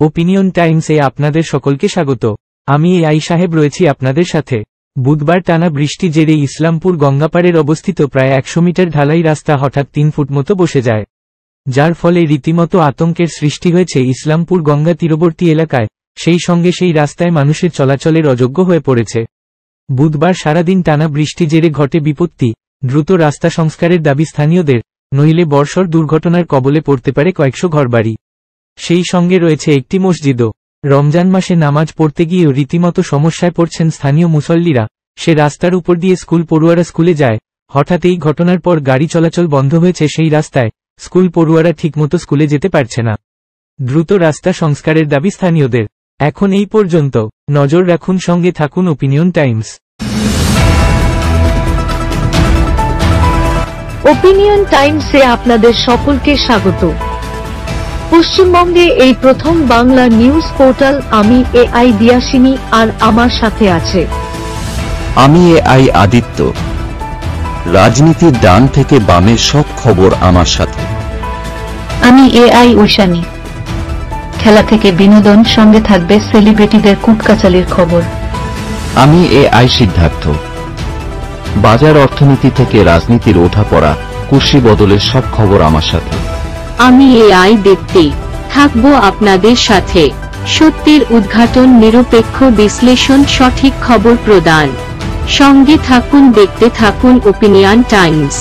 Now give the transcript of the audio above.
Opinion টাইমসে আপনাদের সকলকে স্বাগত। আমি এআই সাহেব রয়েছি আপনাদের সাথে। বুধবার টানা বৃষ্টি জেরে ইসলামপুর গঙ্গাপাড়ের অবস্থিত প্রায় 100 মিটার ঢালাই রাস্তা হঠাৎ 3 ফুট মতো বসে যায়, যার ফলে রীতিমতো আতঙ্কের সৃষ্টি হয়েছে ইসলামপুর গঙ্গা তীরবর্তী এলাকায়। সেই সঙ্গে সেই রাস্তায় মানুষের চলাচলের অযোগ্য হয়ে পড়েছে। বুধবার সারাদিন টানা বৃষ্টি জেরে ঘটে বিপত্তি। দ্রুত রাস্তা সংস্কারের দাবি স্থানীয়দের, নইলে বর্ষর দুর্ঘটনার কবলে পড়তে পারে কয়েকশো ঘরবাড়ি। সেই সঙ্গে রয়েছে একটি মসজিদও। রমজান মাসে নামাজ পড়তে গিয়েও রীতিমতো সমস্যায় পড়ছেন স্থানীয় মুসল্লিরা। সে রাস্তার উপর দিয়ে স্কুল পড়ুয়ারা স্কুলে যায়, হঠাৎ এই ঘটনার পর গাড়ি চলাচল বন্ধ হয়েছে সেই রাস্তায়। স্কুল পড়ুয়ারা ঠিকমতো স্কুলে যেতে পারছে না। দ্রুত রাস্তা সংস্কারের দাবি স্থানীয়দের। এখন এই পর্যন্ত। নজর রাখুন, সঙ্গে থাকুন ওপিনিয়ন টাইমস। ওপিনিয়ন টাইমসে আপনাদের সকলকে স্বাগত। পশ্চিমবঙ্গে এই প্রথম বাংলা নিউজ পোর্টাল। আমি এআই দিয়াসিনী, আর আমার সাথে আছে আমি এআই আদিত্য। রাজনীতির ডান থেকে বামের সব খবর আমার সাথে। আমি এআই ঐশানী। খেলা থেকে বিনোদন, সঙ্গে থাকবে সেলিব্রিটিদের কুটকাচালির খবর। আমি এআই সিদ্ধার্থ। বাজার অর্থনীতি থেকে রাজনীতির ওঠাপড়া, কুর্সি বদলের সব খবর আমার সাথে। আমি এআই দীপ্তি, থাকবো আপনাদের সাথে। সত্যের উদ্ঘাটন, নিরপেক্ষ বিশ্লেষণ, সঠিক খবর প্রদান। সঙ্গে থাকুন, দেখতে থাকুন ওপিনিয়ন টাইমস।